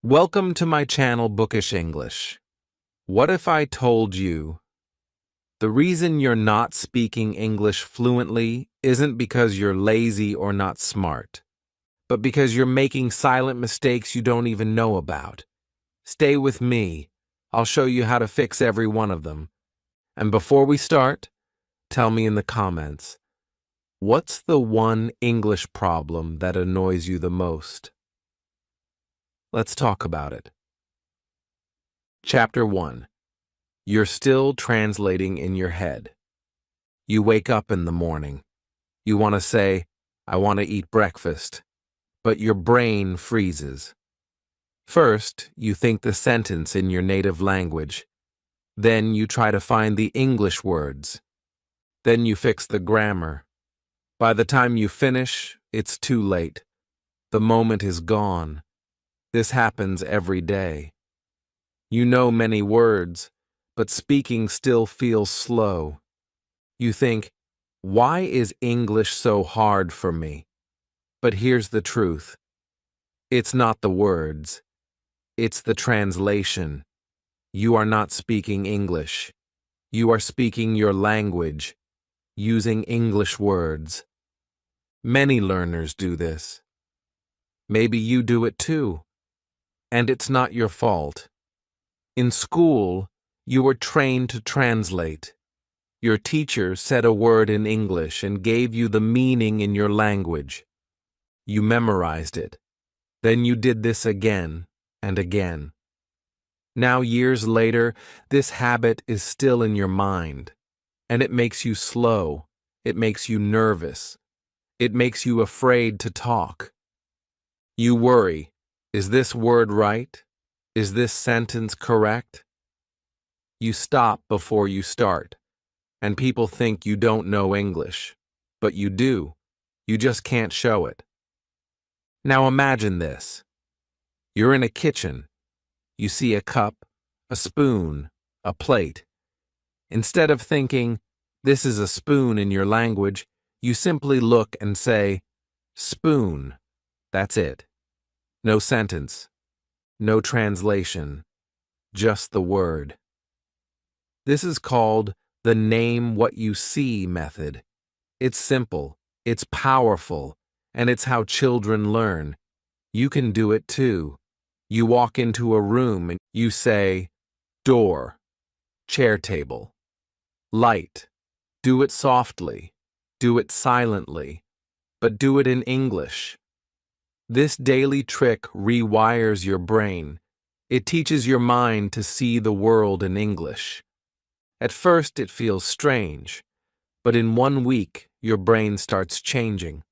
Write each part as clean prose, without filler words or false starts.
Welcome to my channel Bookish English. What if I told you the reason you're not speaking English fluently isn't because you're lazy or not smart, but because you're making silent mistakes you don't even know about? Stay with me. I'll show you how to fix every one of them. And before we start, tell me in the comments, what's the one English problem that annoys you the most? Let's talk about it. Chapter 1. You're still translating in your head. You wake up in the morning. You want to say, I want to eat breakfast, but your brain freezes. First, you think the sentence in your native language. Then you try to find the English words. Then you fix the grammar. By the time you finish, it's too late. The moment is gone. This happens every day. You know many words, but speaking still feels slow. You think, why is English so hard for me? But here's the truth. It's not the words. It's the translation. You are not speaking English. You are speaking your language, using English words. Many learners do this. Maybe you do it too. And it's not your fault. In school, you were trained to translate. Your teacher said a word in English and gave you the meaning in your language. You memorized it. Then you did this again and again. Now, years later, this habit is still in your mind, and it makes you slow. It makes you nervous. It makes you afraid to talk. You worry. Is this word right? Is this sentence correct? You stop before you start, and people think you don't know English, but you do. You just can't show it. Now imagine this. You're in a kitchen. You see a cup, a spoon, a plate. Instead of thinking, this is a spoon in your language, you simply look and say, spoon. That's it. No sentence, no translation, just the word. This is called the name what you see method. It's simple, it's powerful, and it's how children learn. You can do it too. You walk into a room and you say, door, chair table, light. Do it softly, do it silently, but do it in English. This daily trick rewires your brain. It teaches your mind to see the world in English. At first, it feels strange, but in 1 week, your brain starts changing.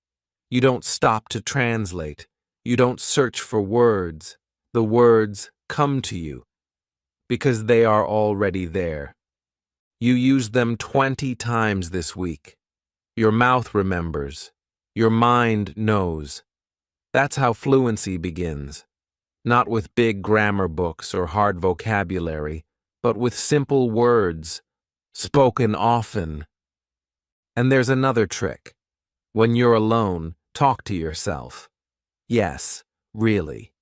You don't stop to translate. You don't search for words. The words come to you because they are already there. You use them 20 times this week. Your mouth remembers. Your mind knows. That's how fluency begins. Not with big grammar books or hard vocabulary, but with simple words, spoken often. And there's another trick. When you're alone, talk to yourself. Yes, really.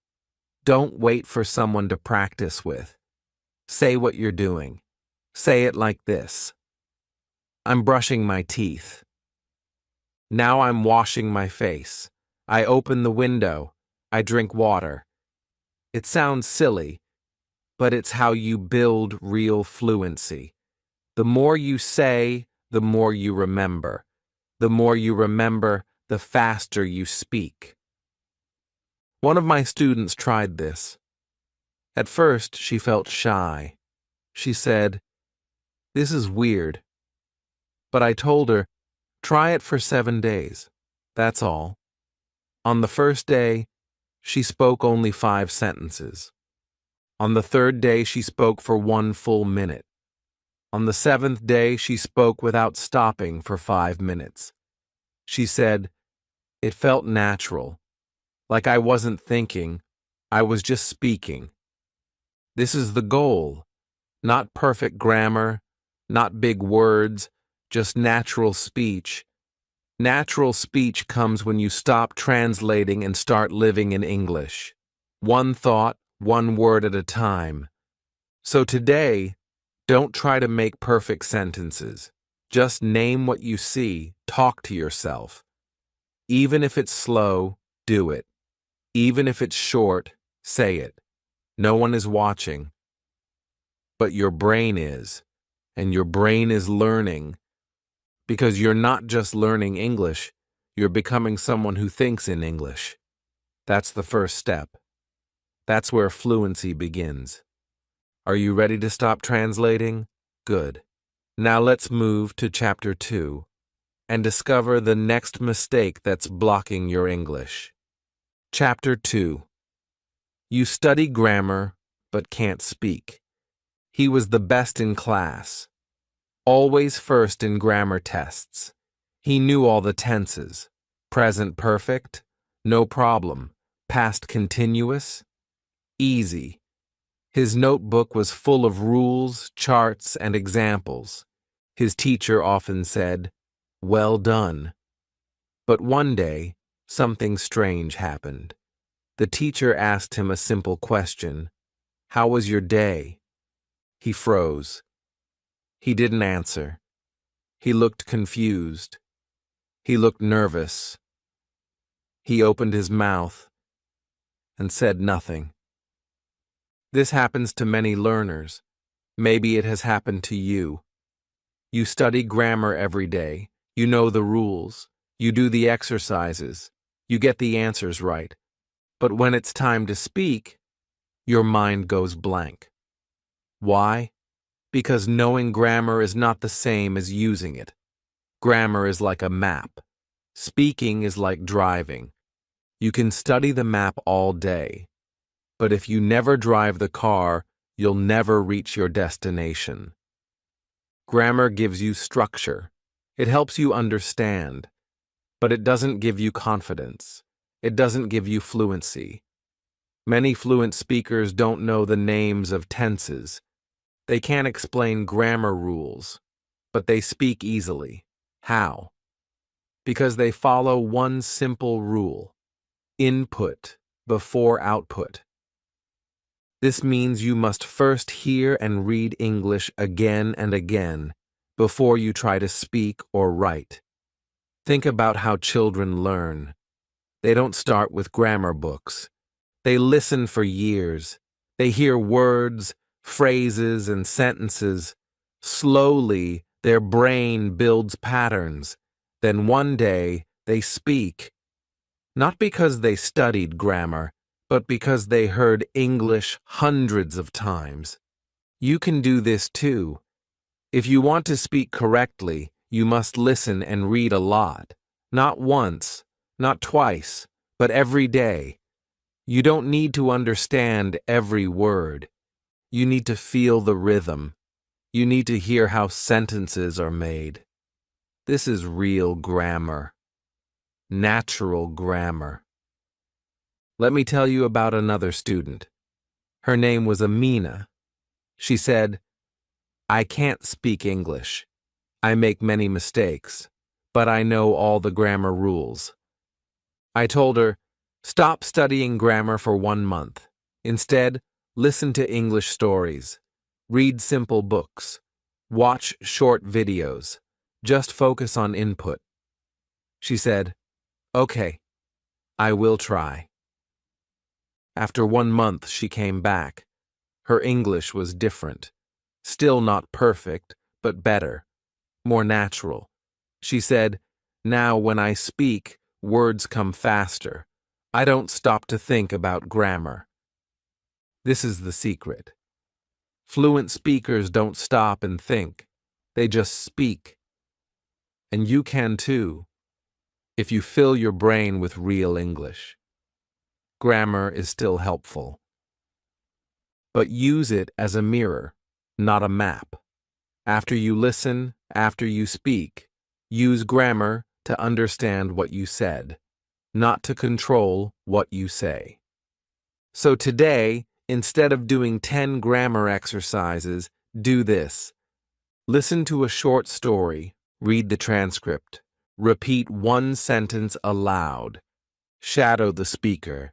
Don't wait for someone to practice with. Say what you're doing. Say it like this. I'm brushing my teeth. Now I'm washing my face. I open the window. I drink water. It sounds silly, but it's how you build real fluency. The more you say, the more you remember. The more you remember, the faster you speak. One of my students tried this. At first, she felt shy. She said, "This is weird." But I told her, try it for 7 days. That's all. On the first day, she spoke only 5 sentences. On the 3rd day, she spoke for 1 full minute. On the 7th day, she spoke without stopping for 5 minutes. She said, it felt natural, like I wasn't thinking, I was just speaking. This is the goal, not perfect grammar, not big words, just natural speech. Natural speech comes when you stop translating and start living in English. One thought, one word at a time. So today, don't try to make perfect sentences. Just name what you see, talk to yourself. Even if it's slow, do it. Even if it's short, say it. No one is watching. But your brain is, and your brain is learning. Because you're not just learning English, you're becoming someone who thinks in English. That's the first step. That's where fluency begins. Are you ready to stop translating? Good. Now let's move to Chapter 2 and discover the next mistake that's blocking your English. Chapter 2. You study grammar, but can't speak. He was the best in class. Always first in grammar tests. He knew all the tenses. Present perfect, no problem. Past continuous, easy. His notebook was full of rules, charts, and examples. His teacher often said, "Well done." But one day, something strange happened. The teacher asked him a simple question. "How was your day?" He froze. He didn't answer. He looked confused. He looked nervous. He opened his mouth and said nothing. This happens to many learners. Maybe it has happened to you. You study grammar every day. You know the rules. You do the exercises. You get the answers right. But when it's time to speak, your mind goes blank. Why? Because knowing grammar is not the same as using it. Grammar is like a map. Speaking is like driving. You can study the map all day, but if you never drive the car, you'll never reach your destination. Grammar gives you structure. It helps you understand, but it doesn't give you confidence. It doesn't give you fluency. Many fluent speakers don't know the names of tenses. They can't explain grammar rules, but they speak easily. How? Because they follow one simple rule: input before output. This means you must first hear and read English again and again before you try to speak or write. Think about how children learn. They don't start with grammar books. They listen for years. They hear words, phrases, and sentences. Slowly, their brain builds patterns. Then one day, they speak. Not because they studied grammar, but because they heard English hundreds of times. You can do this too. If you want to speak correctly, you must listen and read a lot. Not once, not twice, but every day. You don't need to understand every word. You need to feel the rhythm. You need to hear how sentences are made. This is real grammar. Natural grammar. Let me tell you about another student. Her name was Amina. She said, "I can't speak English. I make many mistakes, but I know all the grammar rules." I told her, "Stop studying grammar for 1 month. Instead, listen to English stories. Read simple books. Watch short videos. Just focus on input." She said, "Okay, I will try." After 1 month, she came back. Her English was different. Still not perfect, but better. More natural. She said, "Now when I speak, words come faster. I don't stop to think about grammar." This is the secret. Fluent speakers don't stop and think. They just speak. And you can too, if you fill your brain with real English. Grammar is still helpful. But use it as a mirror, not a map. After you listen, after you speak, use grammar to understand what you said, not to control what you say. So today, instead of doing 10 grammar exercises, do this. Listen to a short story, read the transcript, repeat one sentence aloud, shadow the speaker.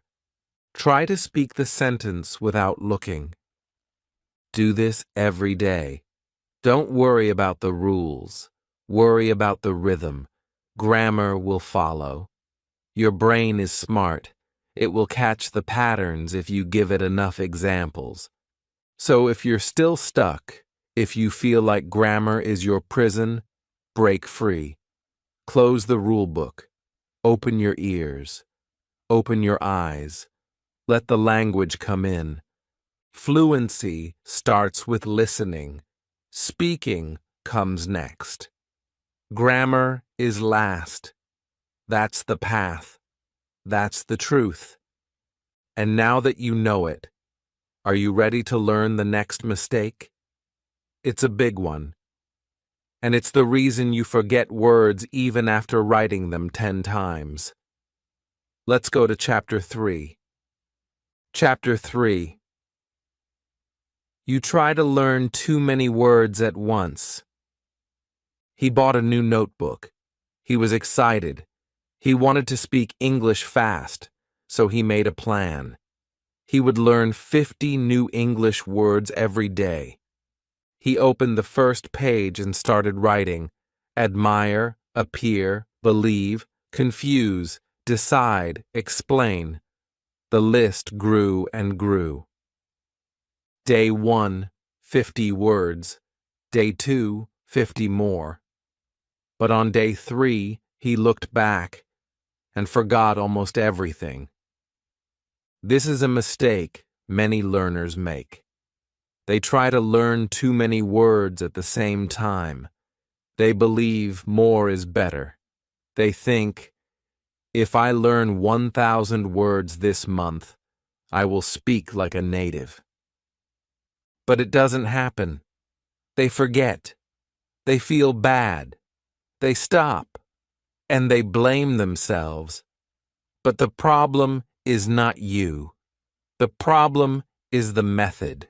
Try to speak the sentence without looking. Do this every day. Don't worry about the rules. Worry about the rhythm. Grammar will follow. Your brain is smart. It will catch the patterns if you give it enough examples. So if you're still stuck, if you feel like grammar is your prison, break free. Close the rule book. Open your ears. Open your eyes. Let the language come in. Fluency starts with listening. Speaking comes next. Grammar is last. That's the path. That's the truth. And now that you know it, are you ready to learn the next mistake? It's a big one. And it's the reason you forget words even after writing them 10 times. Let's go to Chapter 3. Chapter 3. You try to learn too many words at once. He bought a new notebook. He was excited. He wanted to speak English fast, so he made a plan. He would learn 50 new English words every day. He opened the first page and started writing: admire, appear, believe, confuse, decide, explain. The list grew and grew. Day 1, 50 words. Day 2, 50 more. But on day 3, he looked back and forgot almost everything. This is a mistake many learners make. They try to learn too many words at the same time. They believe more is better. They think, if I learn 1,000 words this month, I will speak like a native. But it doesn't happen. They forget. They feel bad. They stop. And they blame themselves. But the problem is not you. The problem is the method.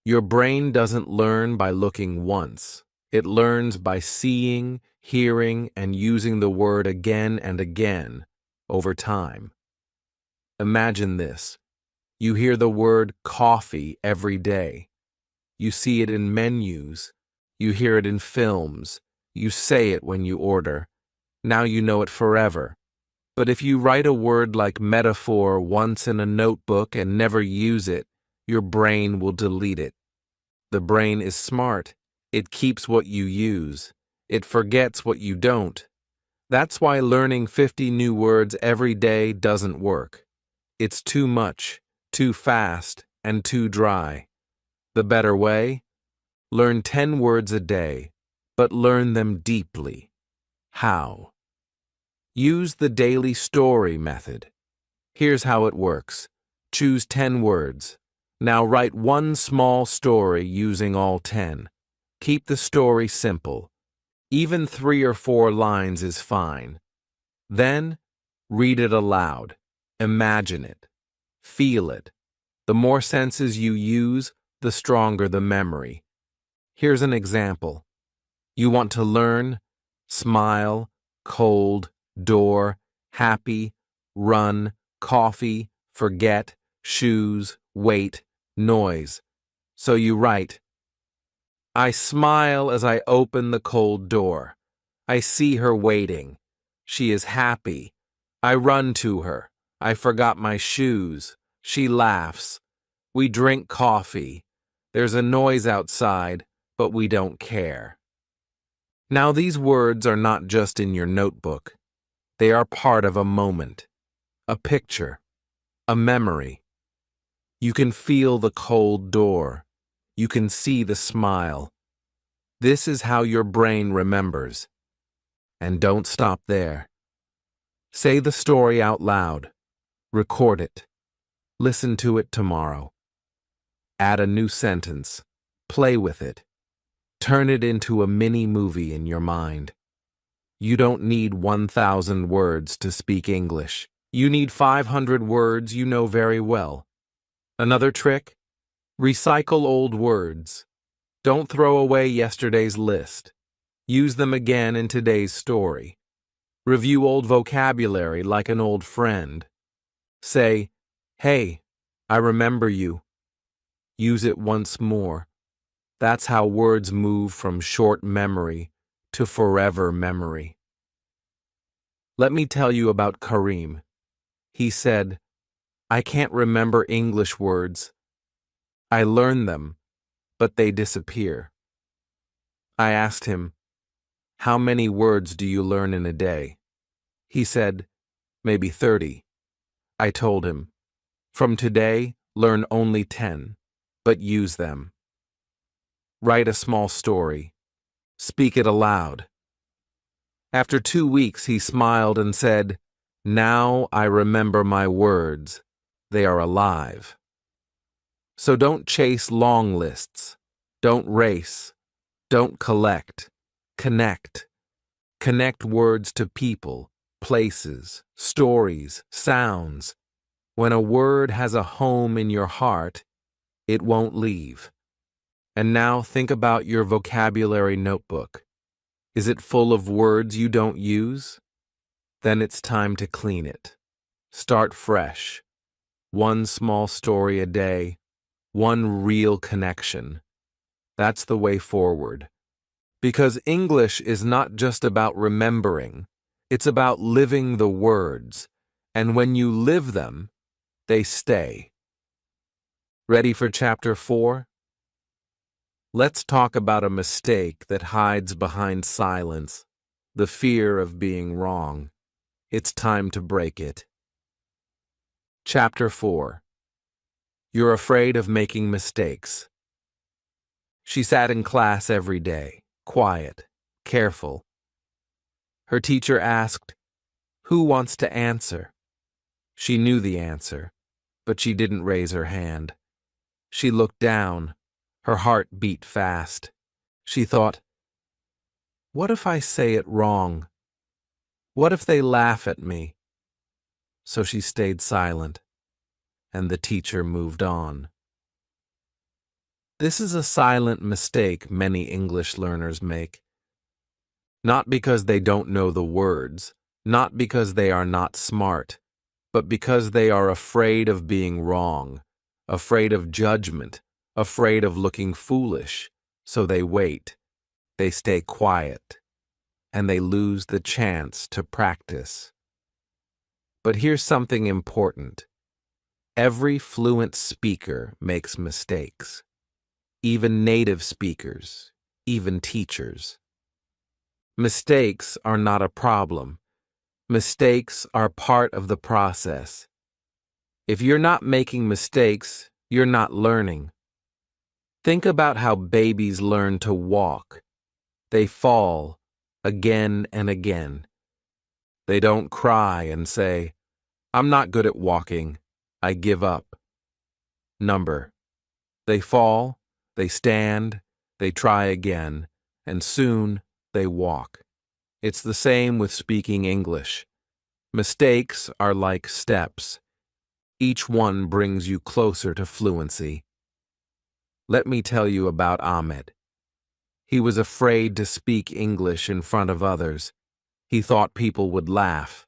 Your brain doesn't learn by looking once. It learns by seeing, hearing, and using the word again and again over time. Imagine this. You hear the word coffee every day. You see it in menus. You hear it in films. You say it when you order. Now you know it forever. But if you write a word like metaphor once in a notebook and never use it, your brain will delete it. The brain is smart. It keeps what you use. It forgets what you don't. That's why learning 50 new words every day doesn't work. It's too much, too fast, and too dry. The better way? Learn 10 words a day, but learn them deeply. How? Use the daily story method. Here's how it works. Choose 10 words. Now write one small story using all 10. Keep the story simple. Even 3 or 4 lines is fine. Then, read it aloud. Imagine it. Feel it. The more senses you use, the stronger the memory. Here's an example. You want to learn: smile, cold, door, happy, run, coffee, forget, shoes, wait, noise. So you write: I smile as I open the cold door. I see her waiting. She is happy. I run to her. I forgot my shoes. She laughs. We drink coffee. There's a noise outside, but we don't care. Now these words are not just in your notebook. They are part of a moment, a picture, a memory. You can feel the cold door. You can see the smile. This is how your brain remembers. And don't stop there. Say the story out loud. Record it. Listen to it tomorrow. Add a new sentence. Play with it. Turn it into a mini movie in your mind. You don't need 1,000 words to speak English. You need 500 words you know very well. Another trick? Recycle old words. Don't throw away yesterday's list. Use them again in today's story. Review old vocabulary like an old friend. Say, Hey, I remember you. Use it once more. That's how words move from short memory to forever memory. Let me tell you about Kareem. He said, I can't remember English words. I learn them, but they disappear. I asked him, how many words do you learn in a day? He said, maybe 30. I told him, from today, learn only 10, but use them. Write a small story. Speak it aloud. After 2 weeks, he smiled and said, now I remember my words. They are alive. So don't chase long lists. Don't race. Don't collect. Connect. Connect words to people, places, stories, sounds. When a word has a home in your heart, it won't leave. And now think about your vocabulary notebook. Is it full of words you don't use? Then it's time to clean it. Start fresh. One small story a day, one real connection. That's the way forward. Because English is not just about remembering, it's about living the words. And when you live them, they stay. Ready for Chapter 4? Let's talk about a mistake that hides behind silence, the fear of being wrong. It's time to break it. Chapter 4. You're afraid of making mistakes. She sat in class every day, quiet, careful. Her teacher asked, who wants to answer? She knew the answer, but she didn't raise her hand. She looked down. Her heart beat fast. She thought, what if I say it wrong? What if they laugh at me? So she stayed silent, and the teacher moved on. This is a silent mistake many English learners make. Not because they don't know the words, not because they are not smart, but because they are afraid of being wrong, afraid of judgment, afraid of looking foolish, so they wait, they stay quiet, and they lose the chance to practice. But here's something important. Every fluent speaker makes mistakes. Even native speakers, even teachers. Mistakes are not a problem. Mistakes are part of the process. If you're not making mistakes, you're not learning. Think about how babies learn to walk. They fall again and again. They don't cry and say, I'm not good at walking. I give up. Number. They fall, they stand, they try again, and soon they walk. It's the same with speaking English. Mistakes are like steps. Each one brings you closer to fluency. Let me tell you about Ahmed. He was afraid to speak English in front of others. He thought people would laugh.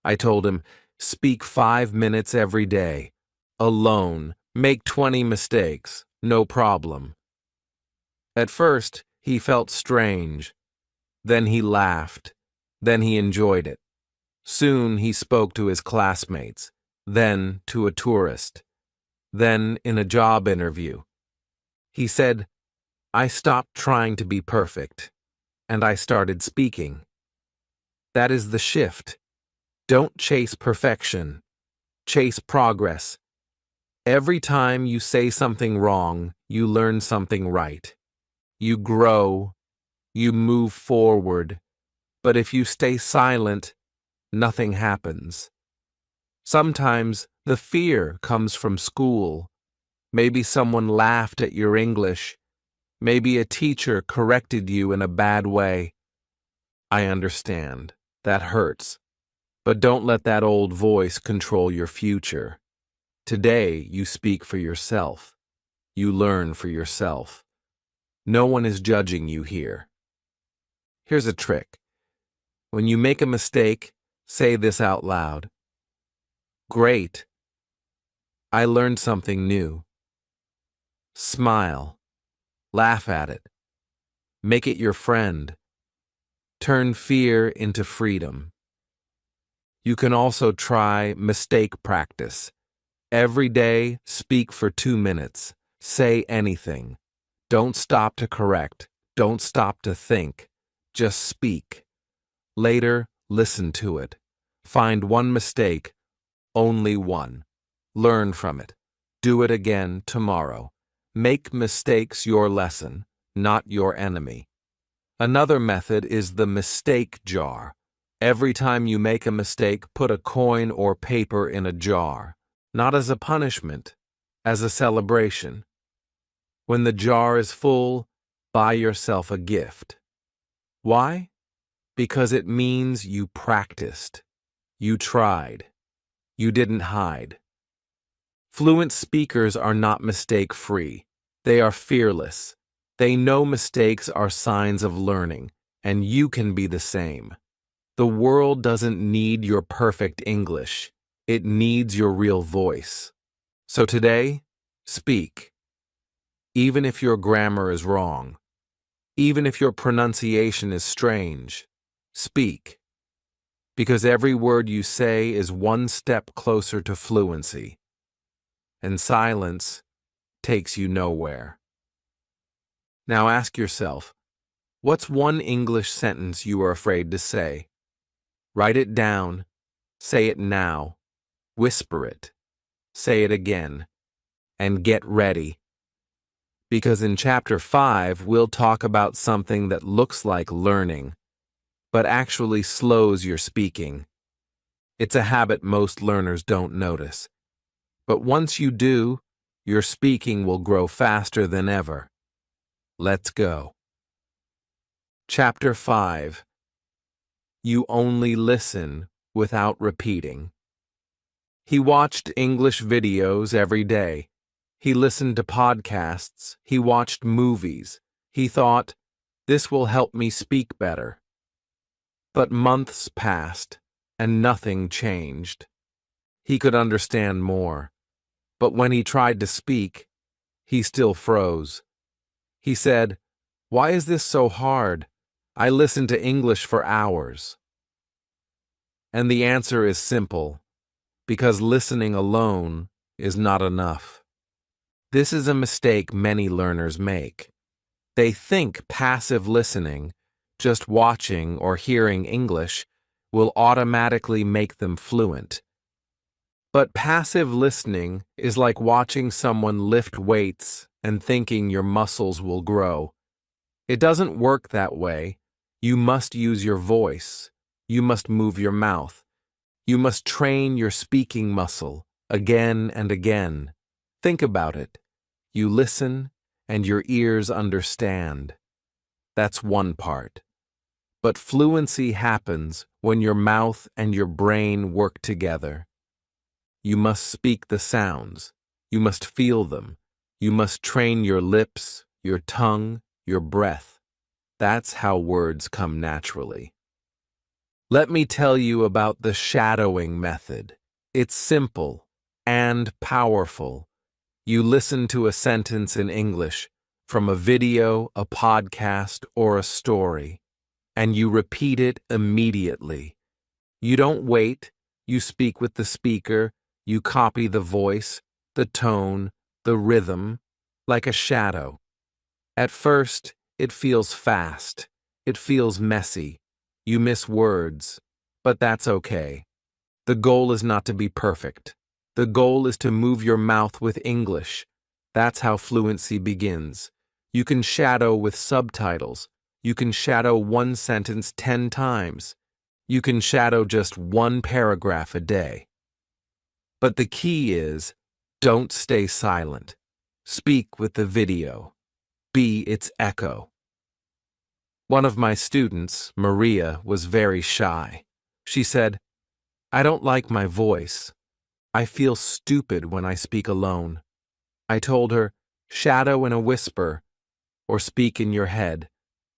I told him, speak 5 minutes every day. Alone. Make 20 mistakes. No problem. At first, he felt strange. Then he laughed. Then he enjoyed it. Soon he spoke to his classmates. Then to a tourist. Then in a job interview. He said, I stopped trying to be perfect, and I started speaking. That is the shift. Don't chase perfection. Chase progress. Every time you say something wrong, you learn something right. You grow. You move forward. But if you stay silent, nothing happens. Sometimes the fear comes from school. Maybe someone laughed at your English. Maybe a teacher corrected you in a bad way. I understand. That hurts. But don't let that old voice control your future. Today, you speak for yourself. You learn for yourself. No one is judging you here. Here's a trick. When you make a mistake, say this out loud. Great. I learned something new. Smile. Laugh at it. Make it your friend. Turn fear into freedom. You can also try mistake practice. Every day, speak for 2 minutes. Say anything. Don't stop to correct. Don't stop to think. Just speak. Later, listen to it. Find one mistake, only one. Learn from it. Do it again tomorrow. Make mistakes your lesson, not your enemy. Another method is the mistake jar. Every time you make a mistake, put a coin or paper in a jar, not as a punishment, as a celebration. When the jar is full, buy yourself a gift. Why? Because it means you practiced. You tried. You didn't hide. Fluent speakers are not mistake-free. They are fearless. They know mistakes are signs of learning, and you can be the same. The world doesn't need your perfect English. It needs your real voice. So today, speak. Even if your grammar is wrong, even if your pronunciation is strange, speak. Because every word you say is one step closer to fluency. And silence takes you nowhere. Now ask yourself, what's one English sentence you are afraid to say? Write it down. Say it now. Whisper it. Say it again. And get ready. Because in Chapter 5, we'll talk about something that looks like learning, but actually slows your speaking. It's a habit most learners don't notice. But once you do, your speaking will grow faster than ever. Let's go. Chapter 5. You only listen without repeating. He watched English videos every day. He listened to podcasts. He watched movies. He thought, this will help me speak better. But months passed, and nothing changed. He could understand more. But when he tried to speak, he still froze. He said, "Why is this so hard? I listen to English for hours." And the answer is simple, because listening alone is not enough. This is a mistake many learners make. They think passive listening, just watching or hearing English, will automatically make them fluent. But passive listening is like watching someone lift weights and thinking your muscles will grow. It doesn't work that way. You must use your voice. You must move your mouth. You must train your speaking muscle again and again. Think about it. You listen, and your ears understand. That's one part. But fluency happens when your mouth and your brain work together. You must speak the sounds. You must feel them. You must train your lips, your tongue, your breath. That's how words come naturally. Let me tell you about the shadowing method. It's simple and powerful. You listen to a sentence in English from a video, a podcast, or a story, and you repeat it immediately. You don't wait. You speak with the speaker. You copy the voice, the tone, the rhythm, like a shadow. At first, it feels fast. It feels messy. You miss words, but that's okay. The goal is not to be perfect. The goal is to move your mouth with English. That's how fluency begins. You can shadow with subtitles. You can shadow one sentence 10 times. You can shadow just one paragraph a day. But the key is, don't stay silent. Speak with the video. Be its echo. One of my students, Maria, was very shy. She said, "I don't like my voice. I feel stupid when I speak alone." I told her, shadow in a whisper, or speak in your head,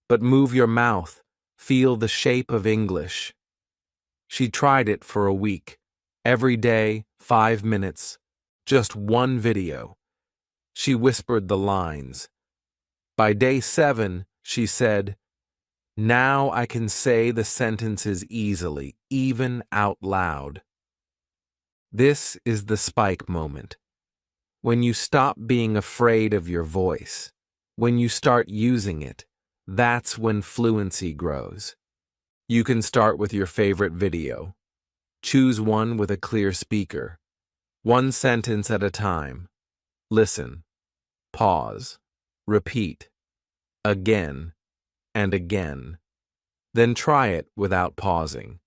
but move your mouth, feel the shape of English. She tried it for a week. Every day, 5 minutes. Just one video. She whispered the lines. By day 7, she said, "Now I can say the sentences easily, even out loud." This is the spike moment. When you stop being afraid of your voice, when you start using it, that's when fluency grows. You can start with your favorite video. Choose one with a clear speaker. One sentence at a time. Listen. Pause. Repeat. Again and again. Then try it without pausing.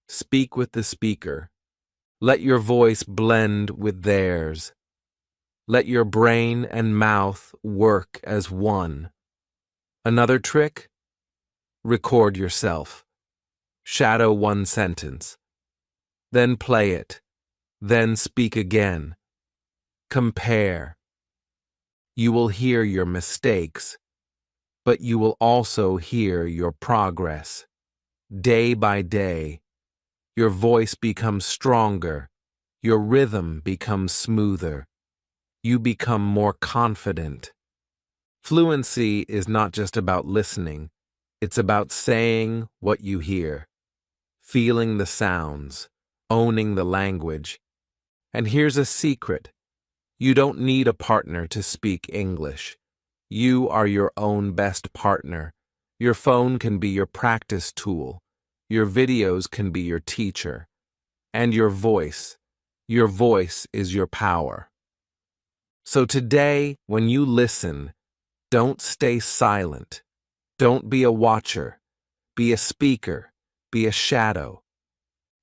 Speak with the speaker. Let your voice blend with theirs. Let your brain and mouth work as one. Another trick? Record yourself. Shadow one sentence. Then play it. Then speak again. Compare. You will hear your mistakes, but you will also hear your progress. Day by day, your voice becomes stronger, your rhythm becomes smoother, you become more confident. Fluency is not just about listening, it's about saying what you hear, feeling the sounds, owning the language. And here's a secret. You don't need a partner to speak English. You are your own best partner. Your phone can be your practice tool. Your videos can be your teacher. And your voice is your power. So today, when you listen, don't stay silent. Don't be a watcher. Be a speaker. Be a shadow.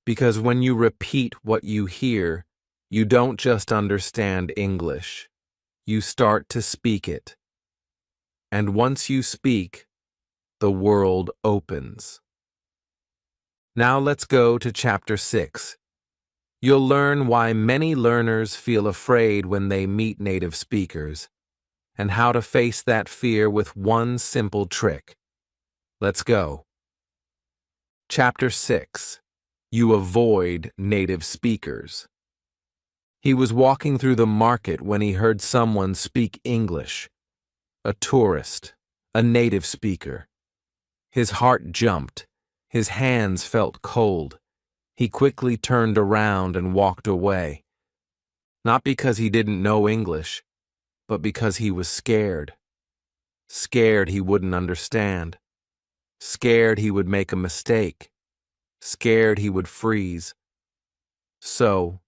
Because when you repeat what you hear, you don't just understand English. You start to speak it. And once you speak, the world opens. Now let's go to Chapter 6. You'll learn why many learners feel afraid when they meet native speakers, and how to face that fear with one simple trick. Let's go. Chapter 6. You avoid native speakers. He was walking through the market when he heard someone speak English. A tourist, a native speaker. His heart jumped. His hands felt cold. He quickly turned around and walked away. Not because he didn't know English, but because he was scared. Scared he wouldn't understand. Scared he would make a mistake. Scared he would freeze. So,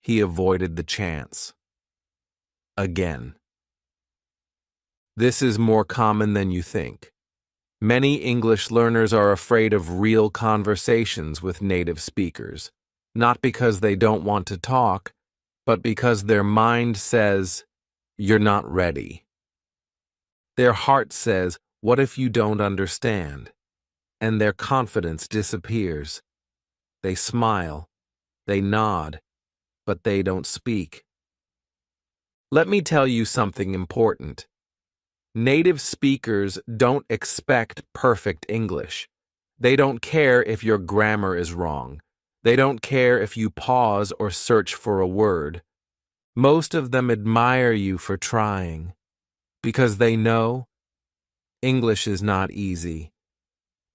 he avoided the chance. Again. This is more common than you think. Many English learners are afraid of real conversations with native speakers, not because they don't want to talk, but because their mind says, "You're not ready." Their heart says, "What if you don't understand?" And their confidence disappears. They smile, they nod, but they don't speak. Let me tell you something important. Native speakers don't expect perfect English. They don't care if your grammar is wrong. They don't care if you pause or search for a word. Most of them admire you for trying, because they know English is not easy.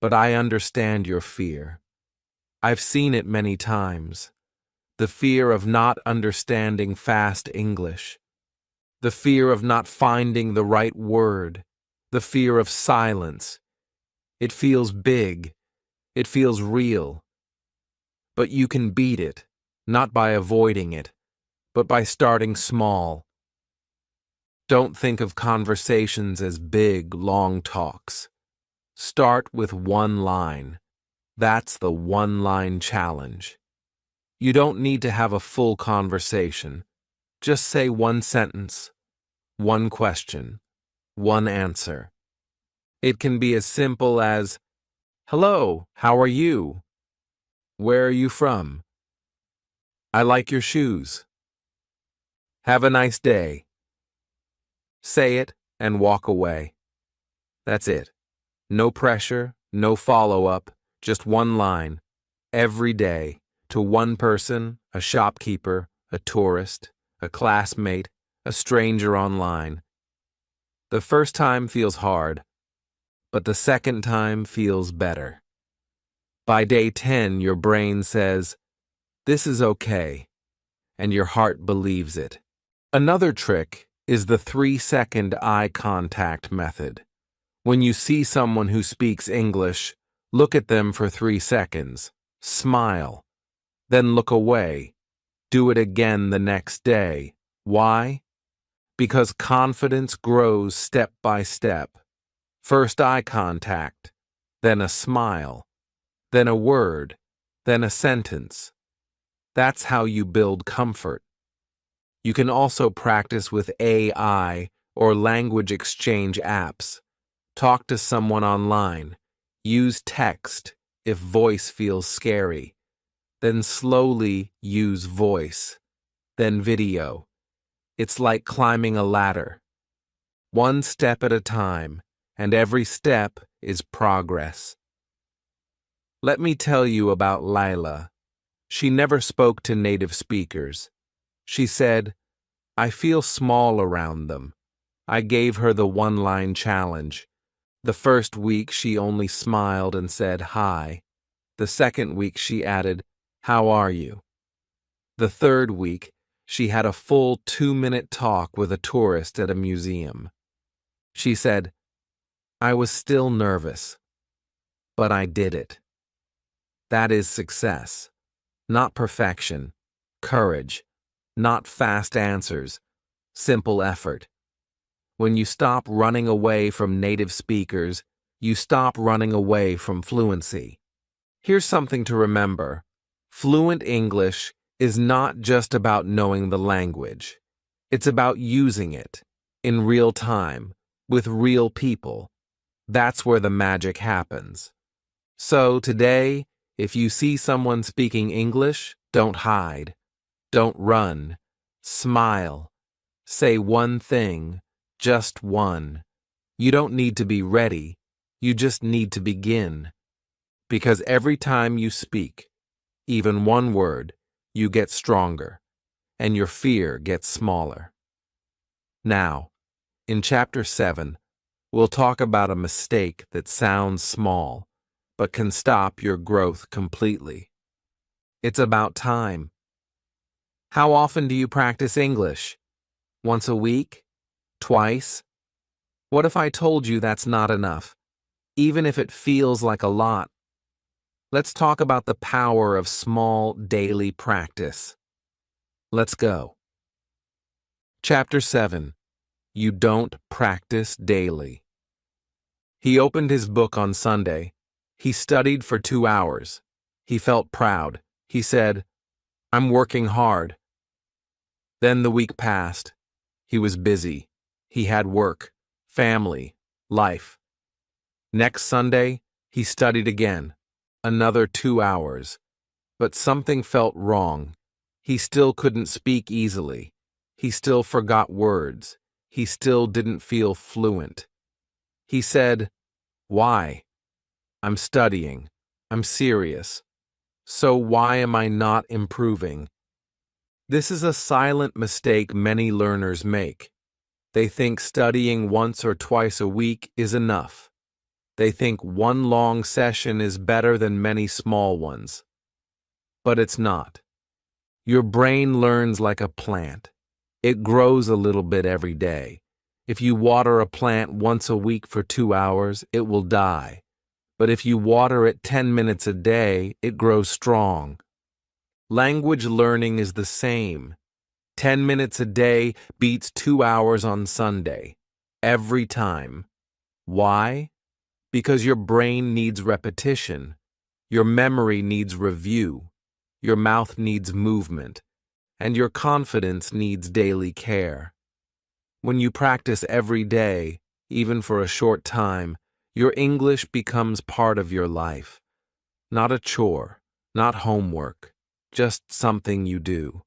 But I understand your fear. I've seen it many times. The fear of not understanding fast English. The fear of not finding the right word. The fear of silence. It feels big. It feels real. But you can beat it, not by avoiding it, but by starting small. Don't think of conversations as big, long talks. Start with one line. That's the one-line challenge. You don't need to have a full conversation. Just say one sentence, one question, one answer. It can be as simple as, "Hello, how are you? Where are you from? I like your shoes. Have a nice day." Say it and walk away. That's it. No pressure, no follow-up, just one line, every day, to one person, a shopkeeper, a tourist, a classmate, a stranger online. The first time feels hard, but the second time feels better. By day 10, your brain says, "This is okay," and your heart believes it. Another trick is the 3-second eye contact method. When you see someone who speaks English, look at them for 3 seconds, smile, then look away. Do it again the next day. Why? Because confidence grows step by step. First eye contact, then a smile, then a word, then a sentence. That's how you build comfort. You can also practice with AI or language exchange apps. Talk to someone online. Use text if voice feels scary. Then slowly use voice. Then video. It's like climbing a ladder. One step at a time, and every step is progress. Let me tell you about Lila. She never spoke to native speakers. She said, "I feel small around them." I gave her the one-line challenge. The first week she only smiled and said hi. The second week she added, "How are you?" The third week, she had a full 2-minute talk with a tourist at a museum. She said, "I was still nervous, but I did it." That is success, not perfection, courage, not fast answers, simple effort. When you stop running away from native speakers, you stop running away from fluency. Here's something to remember. Fluent English is not just about knowing the language. It's about using it in real time with real people. That's where the magic happens. So today, if you see someone speaking English, don't hide. Don't run. Smile. Say one thing, just one. You don't need to be ready. You just need to begin. Because every time you speak, even one word, you get stronger, and your fear gets smaller. Now, in Chapter 7, we'll talk about a mistake that sounds small, but can stop your growth completely. It's about time. How often do you practice English? Once a week? Twice? What if I told you that's not enough, even if it feels like a lot? Let's talk about the power of small daily practice. Let's go. Chapter 7. You don't practice daily. He opened his book on Sunday. He studied for 2 hours. He felt proud. He said, "I'm working hard." Then the week passed. He was busy. He had work, family, life. Next Sunday, he studied again. Another 2 hours. But something felt wrong. He still couldn't speak easily. He still forgot words. He still didn't feel fluent. He said, "Why? I'm studying. I'm serious. So why am I not improving?" This is a silent mistake many learners make. They think studying once or twice a week is enough. They think one long session is better than many small ones. But it's not. Your brain learns like a plant. It grows a little bit every day. If you water a plant once a week for 2 hours, it will die. But if you water it 10 minutes a day, it grows strong. Language learning is the same. 10 minutes a day beats 2 hours on Sunday. Every time. Why? Because your brain needs repetition. Your memory needs review. Your mouth needs movement. And your confidence needs daily care. When you practice every day, even for a short time, your English becomes part of your life. Not a chore, not homework, just something you do.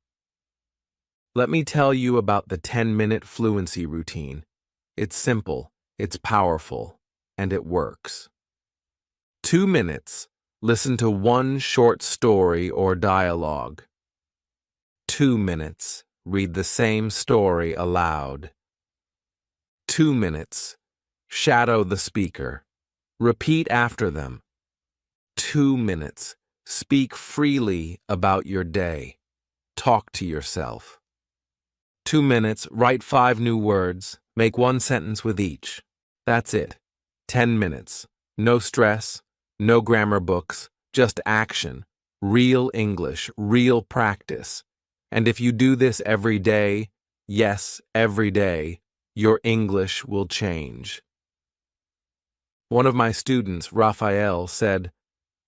Let me tell you about the 10-minute fluency routine. It's simple, it's powerful, and it works. 2 minutes. Listen to one short story or dialogue. 2 minutes. read the same story aloud. 2 minutes. Shadow the speaker. Repeat after them. 2 minutes. Speak freely about your day. Talk to yourself. 2 minutes. Write 5 new words. Make 1 sentence with each. That's it. 10 minutes. No stress, no grammar books, just action. Real English, real practice. And if you do this every day, yes, every day, your English will change. One of my students, Raphael, said,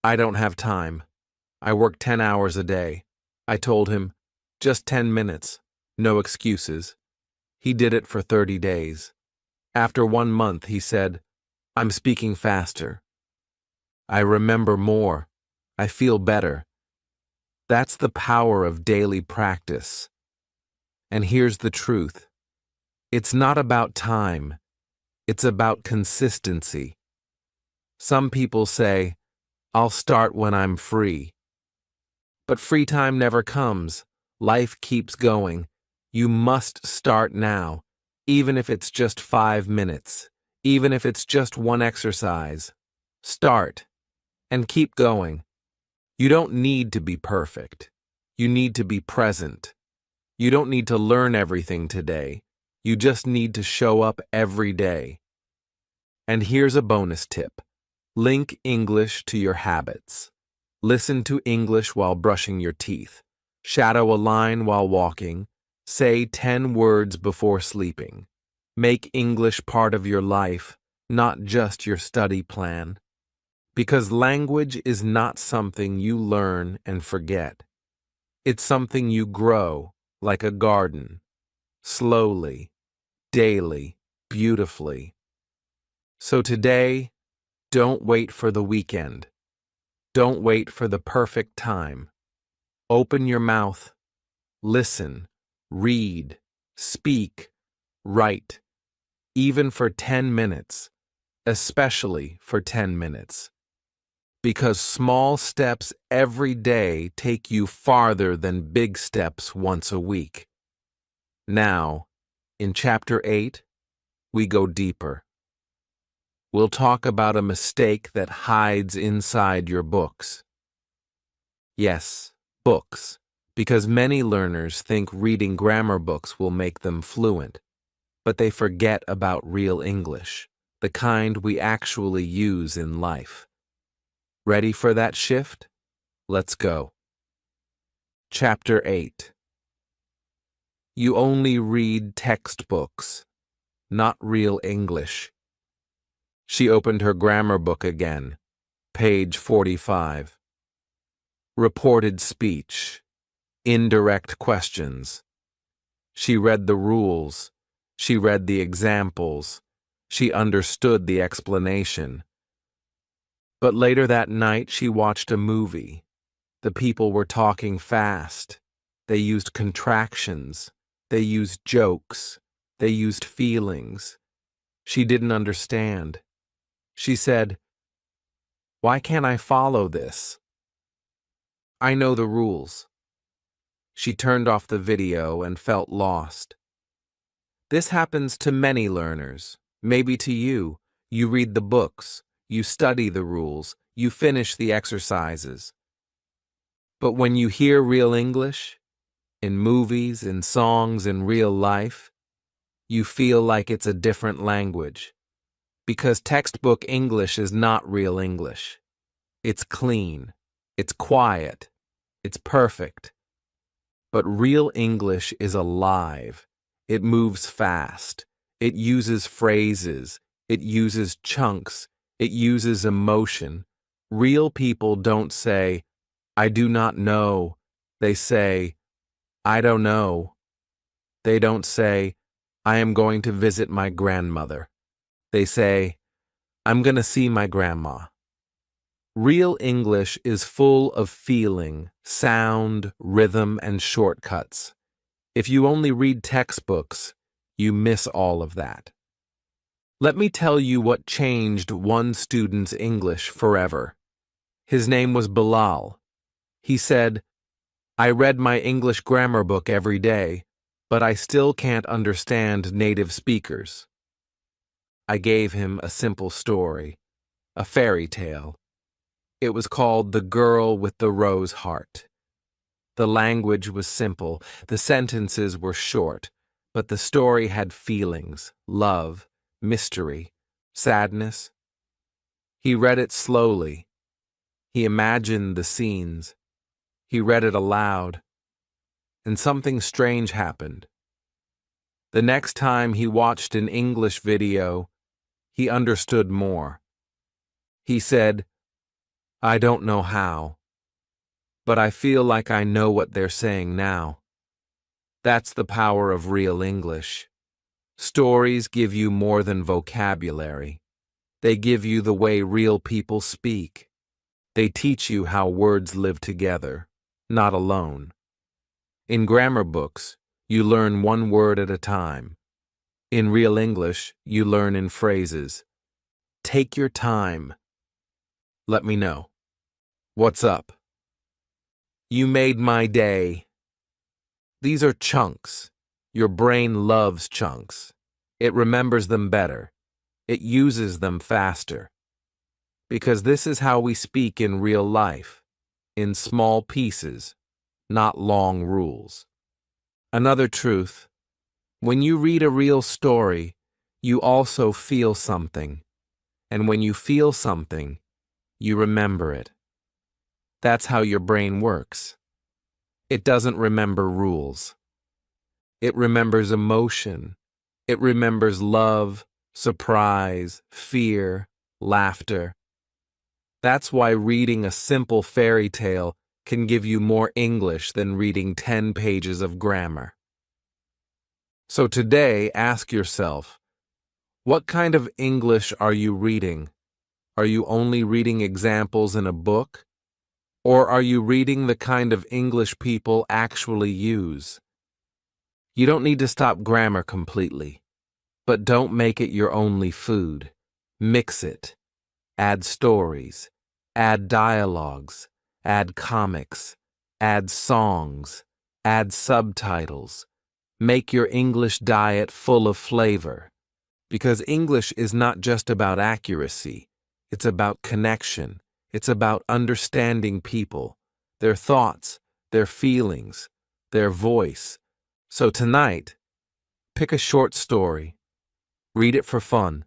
"I don't have time. I work 10 hours a day." I told him, "Just 10 minutes, no excuses." He did it for 30 days. After 1 month, he said, "I'm speaking faster. I remember more. I feel better." That's the power of daily practice. And here's the truth. It's not about time. It's about consistency. Some people say, "I'll start when I'm free." But free time never comes. Life keeps going. You must start now, even if it's just 5 minutes, even if it's just 1 exercise. Start and keep going. You don't need to be perfect. You need to be present. You don't need to learn everything today. You just need to show up every day. And here's a bonus tip. Link English to your habits. Listen to English while brushing your teeth. Shadow a line while walking. Say 10 words before sleeping. Make English part of your life, not just your study plan. Because language is not something you learn and forget. It's something you grow, like a garden. Slowly, daily, beautifully. So today, don't wait for the weekend. Don't wait for the perfect time. Open your mouth. Listen. Read. Speak. Write. Even for 10 minutes. Especially for 10 minutes. Because small steps every day take you farther than big steps once a week. Now, in Chapter 8, we go deeper. We'll talk about a mistake that hides inside your books. Yes, books, because many learners think reading grammar books will make them fluent, but they forget about real English, the kind we actually use in life. Ready for that shift? Let's go. Chapter 8. You only read textbooks, not real English. She opened her grammar book again. Page 45. Reported speech. Indirect questions. She read the rules. She read the examples. She understood the explanation. But later that night, she watched a movie. The people were talking fast. They used contractions. They used jokes. They used feelings. She didn't understand. She said, "Why can't I follow this? I know the rules." She turned off the video and felt lost. This happens to many learners. Maybe to you. You read the books. You study the rules. You finish the exercises. But when you hear real English, in movies, in songs, in real life, you feel like it's a different language. Because textbook English is not real English. It's clean. It's quiet. It's perfect. But real English is alive. It moves fast. It uses phrases. It uses chunks. It uses emotion. Real people don't say, "I do not know." They say, "I don't know." They don't say, "I am going to visit my grandmother." They say, "I'm going to see my grandma." Real English is full of feeling, sound, rhythm, and shortcuts. If you only read textbooks, you miss all of that. Let me tell you what changed one student's English forever. His name was Bilal. He said, "I read my English grammar book every day, but I still can't understand native speakers. I gave him a simple story, a fairy tale. It was called The Girl with the Rose Heart. The language was simple, the sentences were short, but the story had feelings, love, mystery, sadness. He read it slowly. He imagined the scenes. He read it aloud. And something strange happened. The next time he watched an English video, he understood more. He said, "I don't know how, but I feel like I know what they're saying now." That's the power of real English. Stories give you more than vocabulary. They give you the way real people speak. They teach you how words live together, not alone. In grammar books, you learn one word at a time. In real English, you learn in phrases. Take your time. Let me know. What's up? You made my day. These are chunks. Your brain loves chunks. It remembers them better. It uses them faster. Because this is how we speak in real life, in small pieces, not long rules. Another truth, when you read a real story, you also feel something. And when you feel something, you remember it. That's how your brain works. It doesn't remember rules. It remembers emotion. It remembers love, surprise, fear, laughter. That's why reading a simple fairy tale can give you more English than reading 10 pages of grammar. So today, ask yourself, what kind of English are you reading? Are you only reading examples in a book? Or are you reading the kind of English people actually use? You don't need to stop grammar completely, but don't make it your only food. Mix it. Add stories. Add dialogues. Add comics. Add songs. Add subtitles. Make your English diet full of flavor. Because English is not just about accuracy. It's about connection. It's about understanding people, their thoughts, their feelings, their voice. So tonight, pick a short story. Read it for fun.